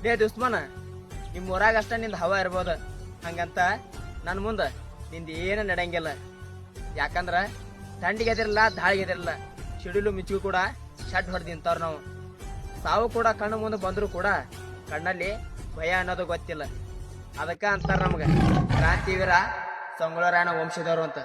ಲೇ ದುಸ್ಮನ, ನಿಮ್ಮ ಊರಾಗ ಅಷ್ಟ ನಿಂದ ಹವಾ ಇರ್ಬೋದ, ಹಂಗಂತ ನನ್ನ ಮುಂದ ನಿಂದ ಏನು ನಡೆಯಂಗಿಲ್ಲ. ಯಾಕಂದ್ರ ತಂಡಿಗೆ ಎದಿರಲ್ಲ, ದಾಳಿಗೆ ಎದಿರಲ್ಲ, ಸಿಡಿಲು ಮಿಚ್ಚಿಗೂ ಕೂಡ ಶಡ್ ಹೊಡೆದು ನಿಂತವ್ರು ನಾವು. ಸಾವು ಕೂಡ ಕಣ್ಣು ಮುಂದೆ ಬಂದ್ರು ಕೂಡ ಕಣ್ಣಲ್ಲಿ ಭಯ ಅನ್ನೋದು ಗೊತ್ತಿಲ್ಲ. ಅದಕ್ಕ ಅಂತಾರ ನಮ್ಗ ಕ್ರಾಂತಿವೀರ ಸಂಗೊಳ್ಳಿ ರಾಯಣ್ಣ ವಂಶದವರು ಅಂತ.